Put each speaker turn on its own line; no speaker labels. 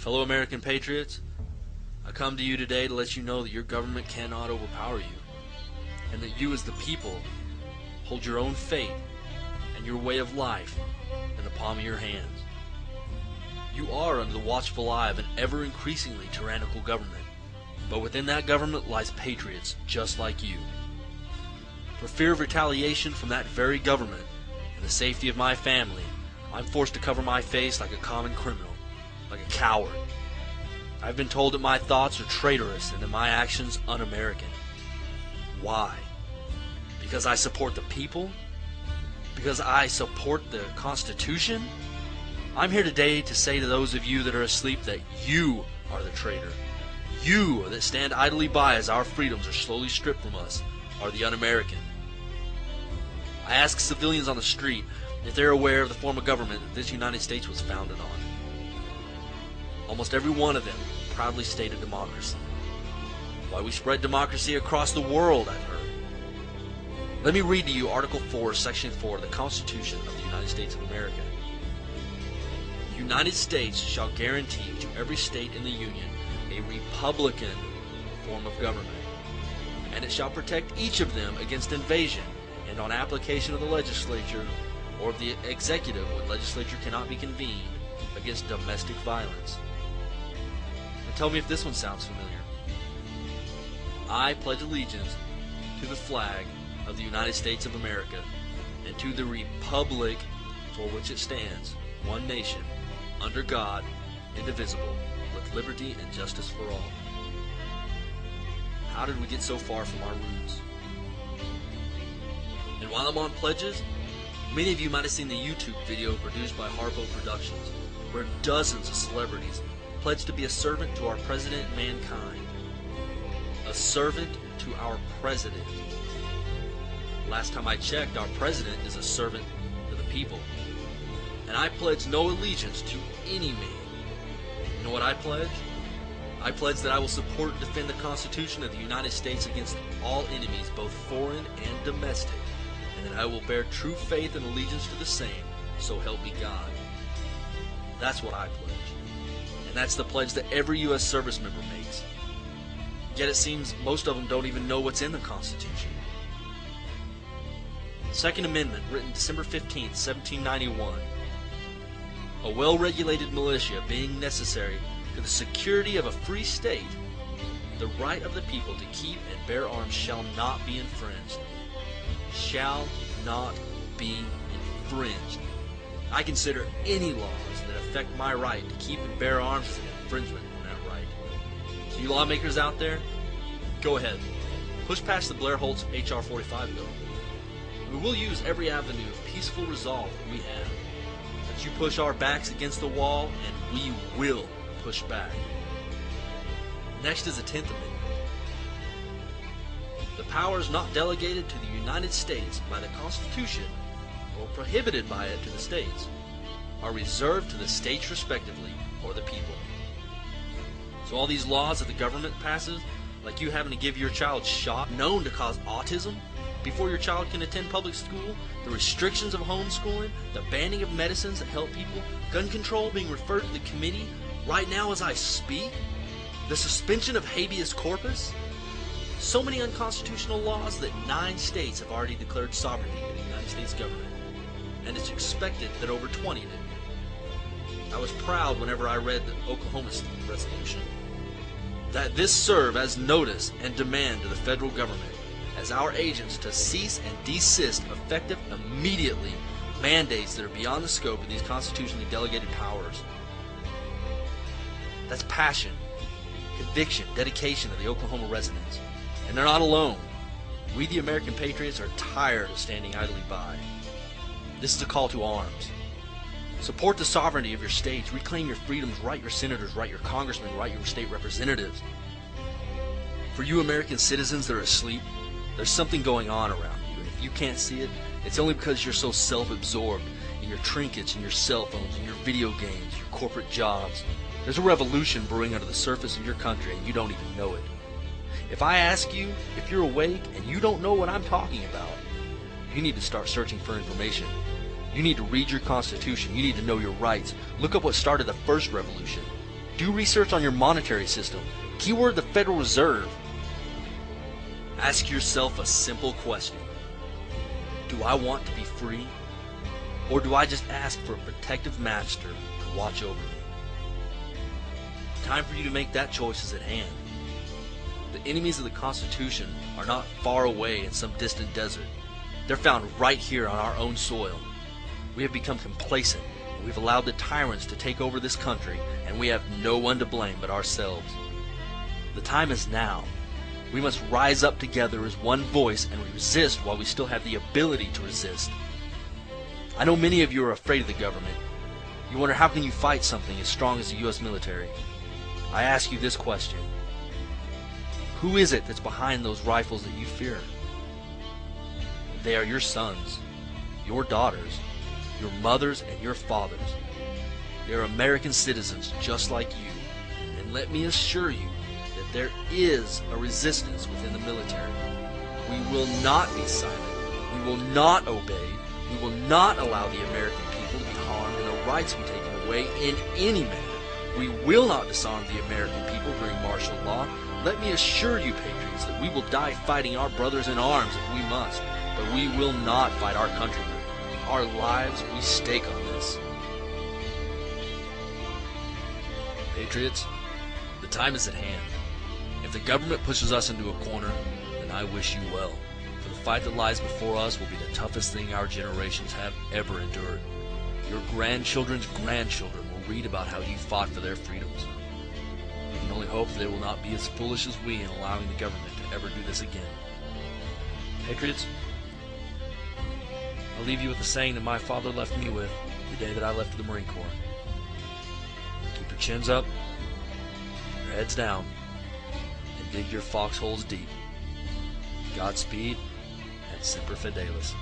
Fellow American patriots, I come to you today to let you know that your government cannot overpower you, and that you as the people hold your own fate and your way of life in the palm of your hands. You are under the watchful eye of an ever-increasingly tyrannical government, but within that government lies patriots just like you. For fear of retaliation from that very government and the safety of my family, I'm forced to cover my face like a common criminal, like a coward. I've been told that my thoughts are traitorous and that my actions un-American. Why? Because I support the people? Because I support the Constitution? I'm here today to say to those of you that are asleep that you are the traitor. You that stand idly by as our freedoms are slowly stripped from us are the un-American. I ask civilians on the street if they're aware of the form of government that this United States was founded on. Almost every one of them proudly stated democracy. Why, we spread democracy across the world, I've heard. Let me read to you Article 4, Section 4 of the Constitution of the United States of America. The United States shall guarantee to every state in the Union a republican form of government, and it shall protect each of them against invasion and on application of the legislature or of the executive when legislature cannot be convened against domestic violence. And tell me if this one sounds familiar. I pledge allegiance to the flag of the United States of America and to the republic for which it stands, one nation, under God, indivisible, with liberty and justice for all. How did we get so far from our roots? And while I'm on pledges, many of you might have seen the YouTube video produced by Harpo Productions, where dozens of celebrities pledged to be a servant to our president, mankind. A servant to our president. Last time I checked, our president is a servant to the people. And I pledge no allegiance to any man. You know what I pledge? I pledge that I will support and defend the Constitution of the United States against all enemies, both foreign and domestic, and that I will bear true faith and allegiance to the same, so help me God. That's what I pledge. And that's the pledge that every U.S. service member makes. Yet it seems most of them don't even know what's in the Constitution. Second Amendment, written December 15, 1791. A well-regulated militia being necessary to the security of a free state, the right of the people to keep and bear arms shall not be infringed. Shall not be infringed. I consider any laws that affect my right to keep and bear arms as an infringement on that right. So you lawmakers out there, go ahead. Push past the Blair-Holtz H.R. 45 bill. We will use every avenue of peaceful resolve that we have. But you push our backs against the wall, and we will push back. Next is the 10th Amendment. The powers not delegated to the United States by the Constitution or prohibited by it to the states are reserved to the states respectively or the people. So all these laws that the government passes, like you having to give your child shot known to cause autism before your child can attend public school, the restrictions of homeschooling, the banning of medicines that help people, gun control being referred to the committee right now as I speak, the suspension of habeas corpus, so many unconstitutional laws that 9 states have already declared sovereignty in the United States government, and it's expected that over 20 do. I was proud whenever I read the Oklahoma resolution that this serve as notice and demand to the federal government as our agents to cease and desist effective immediately mandates that are beyond the scope of these constitutionally delegated powers. That's passion, conviction, dedication of the Oklahoma residents. And they're not alone. We, the American patriots, are tired of standing idly by. This is a call to arms. Support the sovereignty of your states. Reclaim your freedoms. Write your senators. Write your congressmen. Write your state representatives. For you American citizens that are asleep, there's something going on around you. And if you can't see it, it's only because you're so self-absorbed in your trinkets and your cell phones and your video games, your corporate jobs. There's a revolution brewing under the surface of your country and you don't even know it. If I ask you if you're awake and you don't know what I'm talking about, you need to start searching for information. You need to read your Constitution. You need to know your rights. Look up what started the first revolution. Do research on your monetary system. Keyword the Federal Reserve. Ask yourself a simple question. Do I want to be free? Or do I just ask for a protective master to watch over me? Time for you to make that choice is at hand. The enemies of the Constitution are not far away in some distant desert. They're found right here on our own soil. We have become complacent, and we've allowed the tyrants to take over this country, and we have no one to blame but ourselves. The time is now. We must rise up together as one voice and resist while we still have the ability to resist. I know many of you are afraid of the government. You wonder how can you fight something as strong as the U.S. military. I ask you this question. Who is it that's behind those rifles that you fear? They are your sons, your daughters, your mothers, and your fathers. They are American citizens just like you. And let me assure you that there is a resistance within the military. We will not be silent. We will not obey. We will not allow the American people to be harmed and their rights be taken away in any manner. We will not disarm the American people during martial law. Let me assure you, patriots, that we will die fighting our brothers in arms if we must, but we will not fight our countrymen. Our lives we stake on this. Patriots, the time is at hand. If the government pushes us into a corner, then I wish you well, for the fight that lies before us will be the toughest thing our generations have ever endured. Your grandchildren's grandchildren will read about how you fought for their freedoms. We can only hope that they will not be as foolish as we in allowing the government to ever do this again. Patriots, I'll leave you with the saying that my father left me with the day that I left the Marine Corps. Keep your chins up, your heads down, and dig your foxholes deep. Godspeed, and Semper Fidelis.